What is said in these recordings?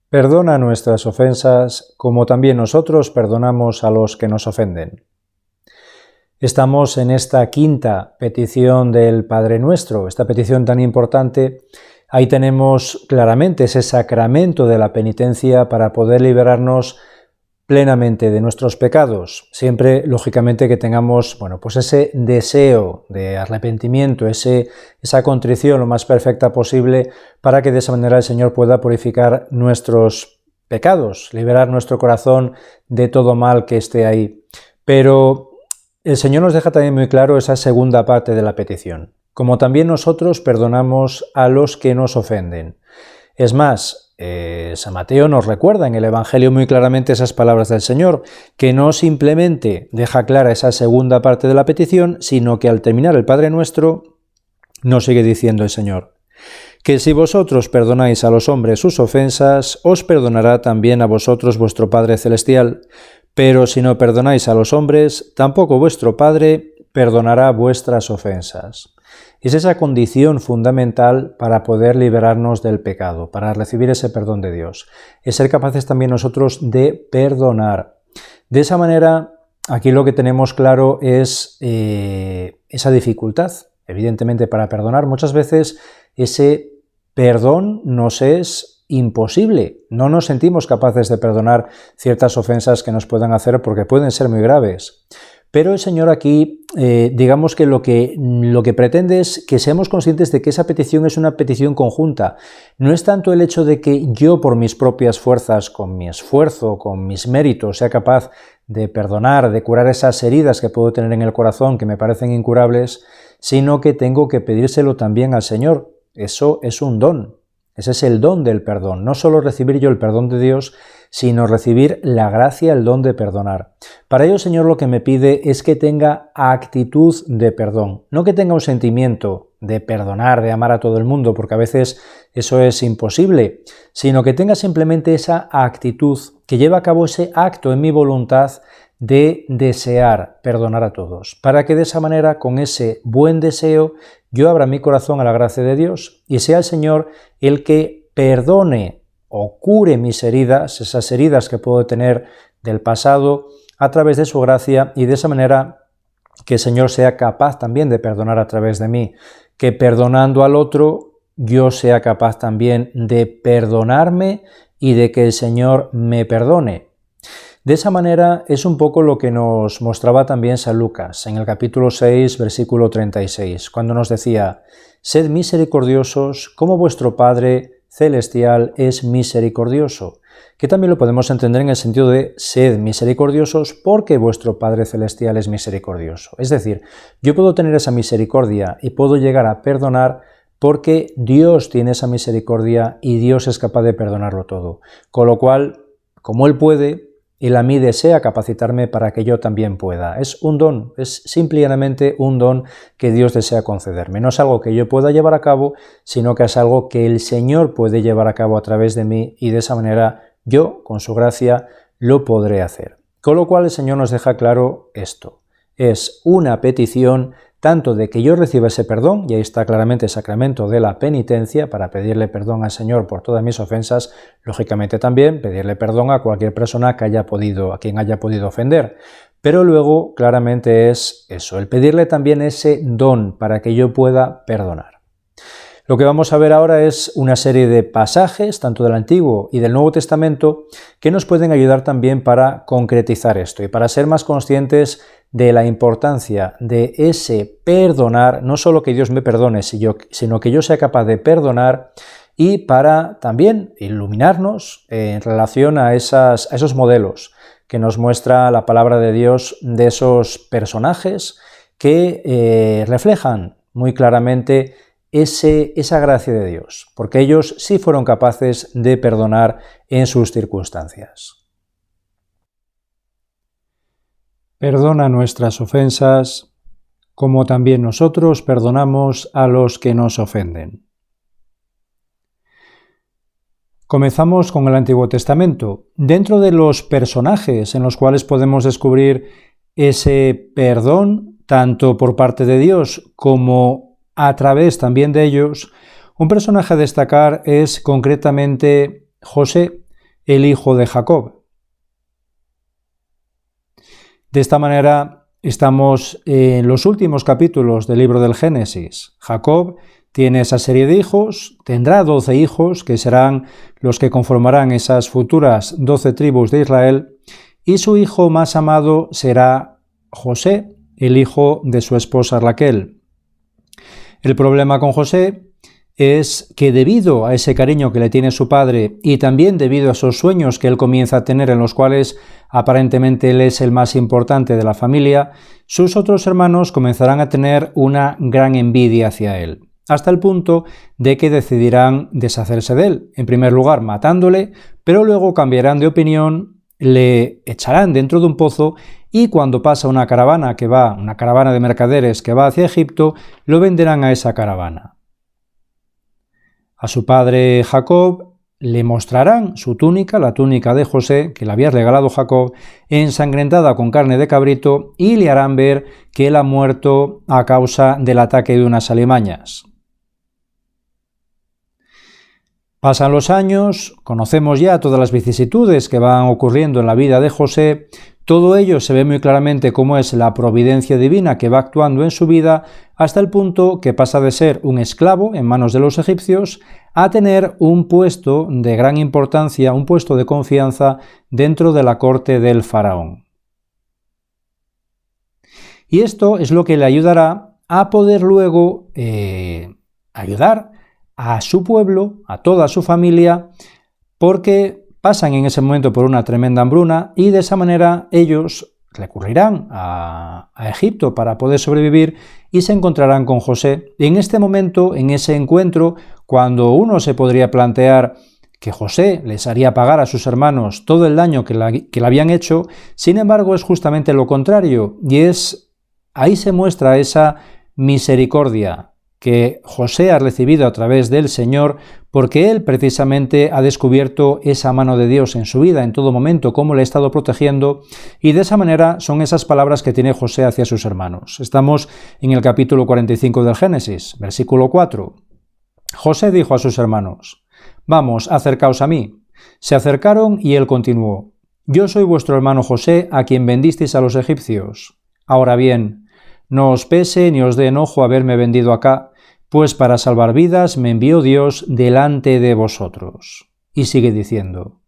Perdona nuestras ofensas, como también nosotros perdonamos a los que nos ofenden. Estamos en esta quinta petición del Padre Nuestro, esta petición tan importante. Ahí tenemos claramente ese sacramento de la penitencia para poder liberarnos plenamente de nuestros pecados, siempre lógicamente que tengamos, pues ese deseo de arrepentimiento, esa contrición lo más perfecta posible para que de esa manera el Señor pueda purificar nuestros pecados, liberar nuestro corazón de todo mal que esté ahí. Pero el Señor nos deja también muy claro esa segunda parte de la petición, como también nosotros perdonamos a los que nos ofenden. Es más, San Mateo nos recuerda en el Evangelio muy claramente esas palabras del Señor, que no simplemente deja clara esa segunda parte de la petición, sino que al terminar el Padre Nuestro nos sigue diciendo el Señor, que si vosotros perdonáis a los hombres sus ofensas, os perdonará también a vosotros vuestro Padre Celestial, pero si no perdonáis a los hombres, tampoco vuestro Padre perdonará vuestras ofensas. Es esa condición fundamental para poder liberarnos del pecado, para recibir ese perdón de Dios. Es ser capaces también nosotros de perdonar. De esa manera, aquí lo que tenemos claro es esa dificultad. Evidentemente, para perdonar muchas veces ese perdón nos es imposible. No nos sentimos capaces de perdonar ciertas ofensas que nos puedan hacer porque pueden ser muy graves. Pero el Señor aquí, digamos que lo que pretende es que seamos conscientes de que esa petición es una petición conjunta. No es tanto el hecho de que yo por mis propias fuerzas, con mi esfuerzo, con mis méritos, sea capaz de perdonar, de curar esas heridas que puedo tener en el corazón que me parecen incurables, sino que tengo que pedírselo también al Señor. Eso es un don. Ese es el don del perdón. No solo recibir yo el perdón de Dios, sino recibir la gracia, el don de perdonar. Para ello el Señor lo que me pide es que tenga actitud de perdón, no que tenga un sentimiento de perdonar, de amar a todo el mundo, porque a veces eso es imposible, sino que tenga simplemente esa actitud, que lleve a cabo ese acto en mi voluntad de desear perdonar a todos, para que de esa manera, con ese buen deseo, yo abra mi corazón a la gracia de Dios y sea el Señor el que perdone o cure mis heridas, esas heridas que puedo tener del pasado, a través de su gracia, y de esa manera que el Señor sea capaz también de perdonar a través de mí, que perdonando al otro yo sea capaz también de perdonarme y de que el Señor me perdone. De esa manera es un poco lo que nos mostraba también San Lucas en el capítulo 6, versículo 36, cuando nos decía: «Sed misericordiosos como vuestro Padre Celestial es misericordioso», que también lo podemos entender en el sentido de sed misericordiosos porque vuestro Padre Celestial es misericordioso. Es decir, yo puedo tener esa misericordia y puedo llegar a perdonar porque Dios tiene esa misericordia y Dios es capaz de perdonarlo todo. Con lo cual, como Él puede, Él a mí desea capacitarme para que yo también pueda. Es un don, es simplemente un don que Dios desea concederme. No es algo que yo pueda llevar a cabo, sino que es algo que el Señor puede llevar a cabo a través de mí y de esa manera yo, con su gracia, lo podré hacer. Con lo cual el Señor nos deja claro esto. Es una petición tanto de que yo reciba ese perdón, y ahí está claramente el sacramento de la penitencia, para pedirle perdón al Señor por todas mis ofensas, lógicamente también pedirle perdón a cualquier persona a quien haya podido ofender. Pero luego claramente es eso, el pedirle también ese don para que yo pueda perdonar. Lo que vamos a ver ahora es una serie de pasajes, tanto del Antiguo y del Nuevo Testamento, que nos pueden ayudar también para concretizar esto y para ser más conscientes de la importancia de ese perdonar, no solo que Dios me perdone, sino que yo sea capaz de perdonar, y para también iluminarnos en relación a esos modelos que nos muestra la palabra de Dios, de esos personajes que reflejan muy claramente esa gracia de Dios, porque ellos sí fueron capaces de perdonar en sus circunstancias. Perdona nuestras ofensas, como también nosotros perdonamos a los que nos ofenden. Comenzamos con el Antiguo Testamento. Dentro de los personajes en los cuales podemos descubrir ese perdón, tanto por parte de Dios como a través también de ellos, un personaje a destacar es concretamente José, el hijo de Jacob. De esta manera estamos en los últimos capítulos del libro del Génesis. Jacob tiene esa serie de hijos, tendrá 12 hijos que serán los que conformarán esas futuras 12 tribus de Israel, y su hijo más amado será José, el hijo de su esposa Raquel. El problema con José es que debido a ese cariño que le tiene su padre y también debido a esos sueños que él comienza a tener en los cuales aparentemente él es el más importante de la familia, sus otros hermanos comenzarán a tener una gran envidia hacia él, hasta el punto de que decidirán deshacerse de él, en primer lugar matándole, pero luego cambiarán de opinión, le echarán dentro de un pozo y cuando pasa una caravana de mercaderes que va hacia Egipto, lo venderán a esa caravana. A su padre Jacob le mostrarán su túnica, la túnica de José, que le había regalado Jacob, ensangrentada con carne de cabrito, y le harán ver que él ha muerto a causa del ataque de unas alimañas. Pasan los años, conocemos ya todas las vicisitudes que van ocurriendo en la vida de José. Todo ello se ve muy claramente cómo es la providencia divina que va actuando en su vida, hasta el punto que pasa de ser un esclavo en manos de los egipcios a tener un puesto de gran importancia, un puesto de confianza dentro de la corte del faraón. Y esto es lo que le ayudará a poder luego ayudar a su pueblo, a toda su familia, porque pasan en ese momento por una tremenda hambruna y de esa manera ellos recurrirán a Egipto para poder sobrevivir y se encontrarán con José. Y en este momento, en ese encuentro, cuando uno se podría plantear que José les haría pagar a sus hermanos todo el daño que le habían hecho, sin embargo es justamente lo contrario, y ahí se muestra esa misericordia que José ha recibido a través del Señor, porque él precisamente ha descubierto esa mano de Dios en su vida en todo momento, cómo le ha estado protegiendo, y de esa manera son esas palabras que tiene José hacia sus hermanos. Estamos en el capítulo 45 del Génesis, versículo 4. José dijo a sus hermanos: «Vamos, acercaos a mí». Se acercaron y él continuó: «Yo soy vuestro hermano José, a quien vendisteis a los egipcios. Ahora bien, no os pese ni os dé enojo haberme vendido acá, pues para salvar vidas me envió Dios delante de vosotros». Y sigue diciendo: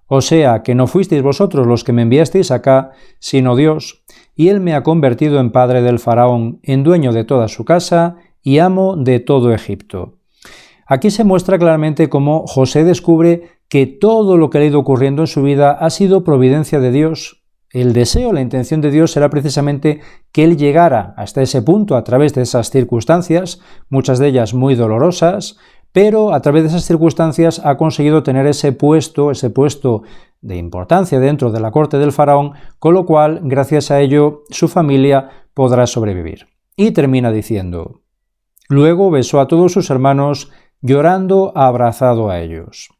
«O sea, que no fuisteis vosotros los que me enviasteis acá, sino Dios, y Él me ha convertido en padre del faraón, en dueño de toda su casa y amo de todo Egipto». Aquí se muestra claramente cómo José descubre que todo lo que le ha ido ocurriendo en su vida ha sido providencia de Dios. El deseo, la intención de Dios era precisamente que él llegara hasta ese punto a través de esas circunstancias, muchas de ellas muy dolorosas, pero a través de esas circunstancias ha conseguido tener ese puesto de importancia dentro de la corte del faraón, con lo cual, gracias a ello, su familia podrá sobrevivir. Y termina diciendo: «Luego besó a todos sus hermanos, llorando abrazado a ellos».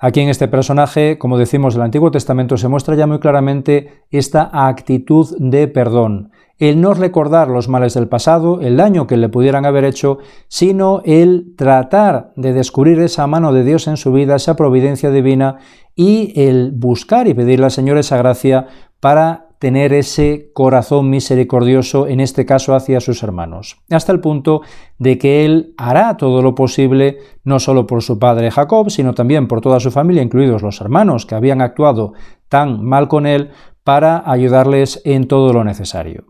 Aquí en este personaje, como decimos, del Antiguo Testamento se muestra ya muy claramente esta actitud de perdón, el no recordar los males del pasado, el daño que le pudieran haber hecho, sino el tratar de descubrir esa mano de Dios en su vida, esa providencia divina, y el buscar y pedirle al Señor esa gracia para tener ese corazón misericordioso, en este caso hacia sus hermanos, hasta el punto de que él hará todo lo posible, no solo por su padre Jacob, sino también por toda su familia, incluidos los hermanos que habían actuado tan mal con él, para ayudarles en todo lo necesario.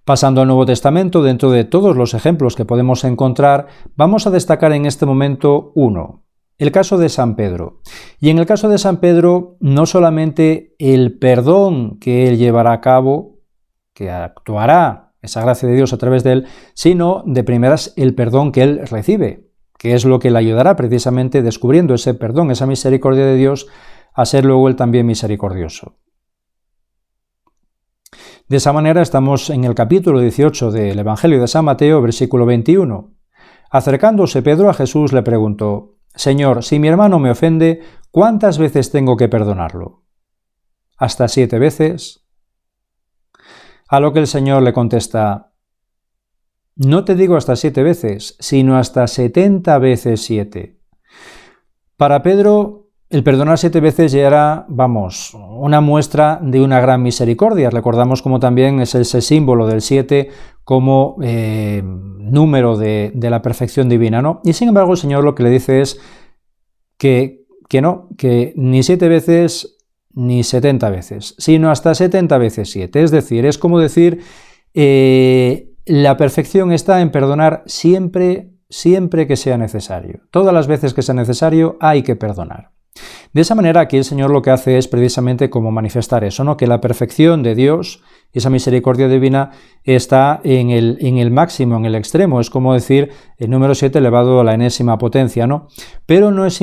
Pasando al Nuevo Testamento, dentro de todos los ejemplos que podemos encontrar, vamos a destacar en este momento uno: el caso de San Pedro. Y en el caso de San Pedro, no solamente el perdón que él llevará a cabo, que actuará esa gracia de Dios a través de él, sino de primeras el perdón que él recibe, que es lo que le ayudará precisamente descubriendo ese perdón, esa misericordia de Dios, a ser luego él también misericordioso. De esa manera estamos en el capítulo 18 del Evangelio de San Mateo, versículo 21. Acercándose Pedro a Jesús le preguntó: «Señor, si mi hermano me ofende, ¿cuántas veces tengo que perdonarlo? ¿Hasta 7 veces? A lo que el Señor le contesta: «No te digo hasta 7 veces, sino hasta 70 veces 7. Para Pedro, el perdonar 7 veces ya era, vamos, una muestra de una gran misericordia. Recordamos como también es ese símbolo del 7 como número de la perfección divina, ¿no? Y sin embargo el Señor lo que le dice es que no, que ni 7 veces ni 70 veces, sino hasta 70 veces 7. Es decir, es como decir, la perfección está en perdonar siempre que sea necesario. Todas las veces que sea necesario hay que perdonar. De esa manera aquí el Señor lo que hace es precisamente como manifestar eso, ¿no? Que la perfección de Dios, esa misericordia divina, está en el máximo, en el extremo. Es como decir el número 7 elevado a la enésima potencia, ¿no? Pero no es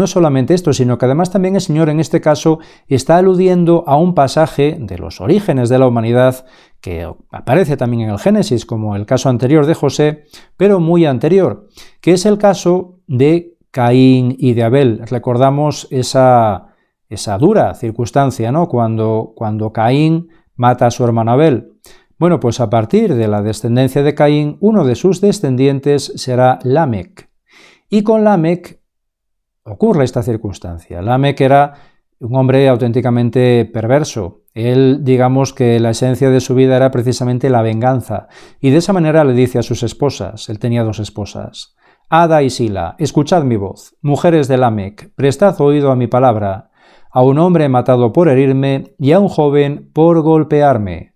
solamente esto, sino que además también el Señor en este caso está aludiendo a un pasaje de los orígenes de la humanidad que aparece también en el Génesis, como el caso anterior de José, pero muy anterior, que es el caso de Caín y de Abel. Recordamos esa dura circunstancia, ¿no? Cuando Caín mata a su hermano Abel. Bueno, pues a partir de la descendencia de Caín, uno de sus descendientes será Lamec. Y con Lamec ocurre esta circunstancia. Lamec era un hombre auténticamente perverso. Él, digamos que la esencia de su vida era precisamente la venganza. Y de esa manera le dice a sus esposas, él tenía 2 esposas, Ada y Sila, escuchad mi voz, mujeres de Lamec, prestad oído a mi palabra. A un hombre he matado por herirme y a un joven por golpearme.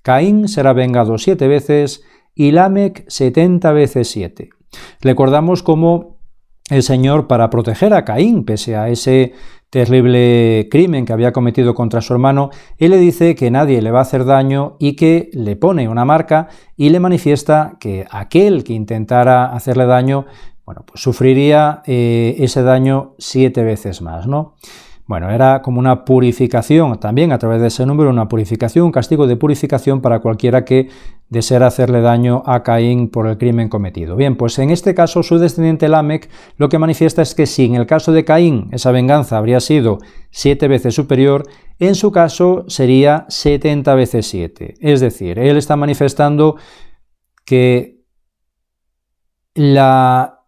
Caín será vengado 7 veces y Lamec 70 veces 7. Recordamos cómo el Señor, para proteger a Caín, pese a ese terrible crimen que había cometido contra su hermano, él le dice que nadie le va a hacer daño y que le pone una marca y le manifiesta que aquel que intentara hacerle daño, bueno, pues sufriría ese daño 7 veces más, ¿no? Bueno, era como una purificación, también a través de ese número, una purificación, un castigo de purificación para cualquiera que deseara hacerle daño a Caín por el crimen cometido. Bien, pues en este caso su descendiente Lamec lo que manifiesta es que si en el caso de Caín esa venganza habría sido 7 veces superior, en su caso sería 70 veces 7. Es decir, él está manifestando que la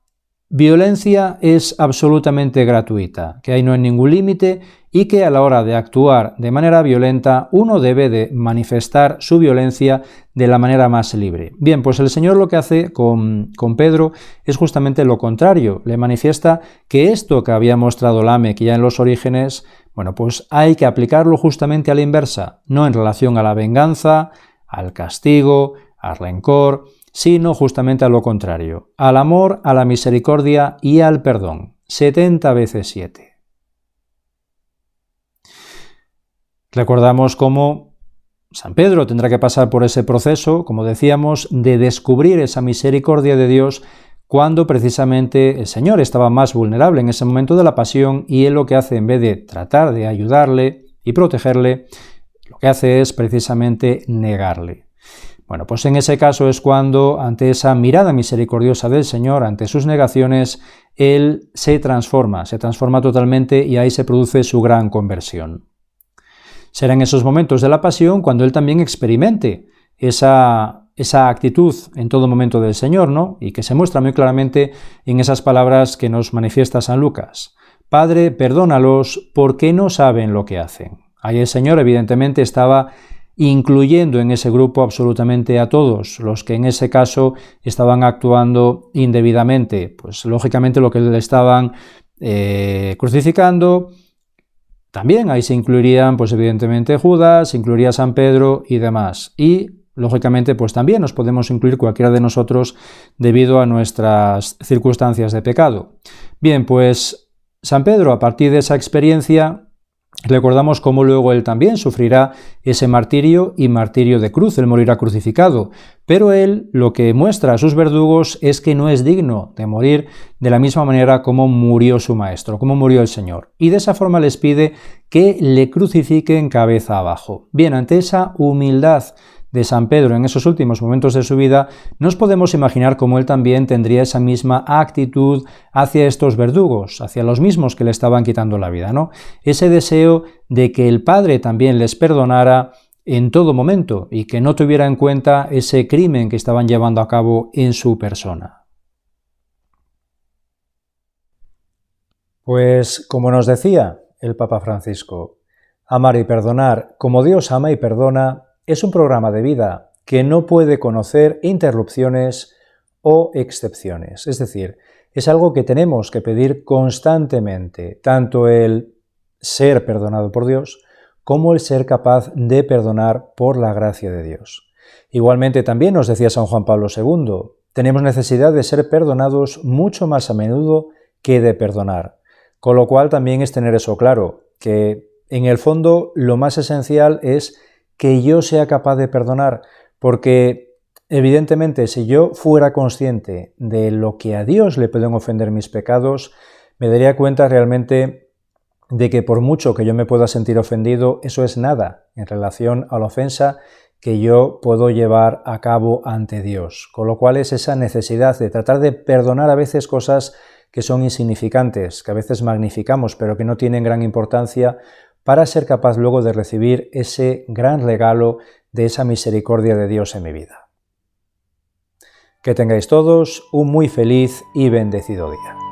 violencia es absolutamente gratuita, que ahí no hay ningún límite y que a la hora de actuar de manera violenta uno debe de manifestar su violencia de la manera más libre. Bien, pues el Señor lo que hace con Pedro es justamente lo contrario, le manifiesta que esto que había mostrado Lamec ya en los orígenes, bueno, pues hay que aplicarlo justamente a la inversa, no en relación a la venganza, al castigo, al rencor, sino justamente a lo contrario, al amor, a la misericordia y al perdón, 70 veces 7. Recordamos cómo San Pedro tendrá que pasar por ese proceso, como decíamos, de descubrir esa misericordia de Dios cuando precisamente el Señor estaba más vulnerable en ese momento de la pasión y él lo que hace, en vez de tratar de ayudarle y protegerle, lo que hace es precisamente negarle. Bueno, pues en ese caso es cuando, ante esa mirada misericordiosa del Señor, ante sus negaciones, él se transforma totalmente y ahí se produce su gran conversión. Será en esos momentos de la pasión cuando él también experimente esa actitud en todo momento del Señor, ¿no? Y que se muestra muy claramente en esas palabras que nos manifiesta San Lucas. Padre, perdónalos porque no saben lo que hacen. Ahí el Señor evidentemente estaba incluyendo en ese grupo absolutamente a todos los que en ese caso estaban actuando indebidamente, pues lógicamente lo que le estaban crucificando. También ahí se incluirían, pues evidentemente Judas, se incluiría San Pedro y demás. Y lógicamente pues también nos podemos incluir cualquiera de nosotros debido a nuestras circunstancias de pecado. Bien, pues San Pedro, a partir de esa experiencia, recordamos cómo luego él también sufrirá ese martirio y martirio de cruz, él morirá crucificado, pero él lo que muestra a sus verdugos es que no es digno de morir de la misma manera como murió su maestro, como murió el Señor, y de esa forma les pide que le crucifiquen cabeza abajo. Bien, ante esa humildad de San Pedro en esos últimos momentos de su vida, nos podemos imaginar cómo él también tendría esa misma actitud hacia estos verdugos, hacia los mismos que le estaban quitando la vida, ¿no? Ese deseo de que el Padre también les perdonara en todo momento y que no tuviera en cuenta ese crimen que estaban llevando a cabo en su persona. Pues, como nos decía el Papa Francisco, amar y perdonar como Dios ama y perdona es un programa de vida que no puede conocer interrupciones o excepciones. Es decir, es algo que tenemos que pedir constantemente, tanto el ser perdonado por Dios como el ser capaz de perdonar por la gracia de Dios. Igualmente también nos decía San Juan Pablo II, tenemos necesidad de ser perdonados mucho más a menudo que de perdonar. Con lo cual también es tener eso claro, que en el fondo lo más esencial es que yo sea capaz de perdonar, porque evidentemente si yo fuera consciente de lo que a Dios le pueden ofender mis pecados, me daría cuenta realmente de que por mucho que yo me pueda sentir ofendido, eso es nada en relación a la ofensa que yo puedo llevar a cabo ante Dios. Con lo cual es esa necesidad de tratar de perdonar a veces cosas que son insignificantes, que a veces magnificamos, pero que no tienen gran importancia, para ser capaz luego de recibir ese gran regalo de esa misericordia de Dios en mi vida. Que tengáis todos un muy feliz y bendecido día.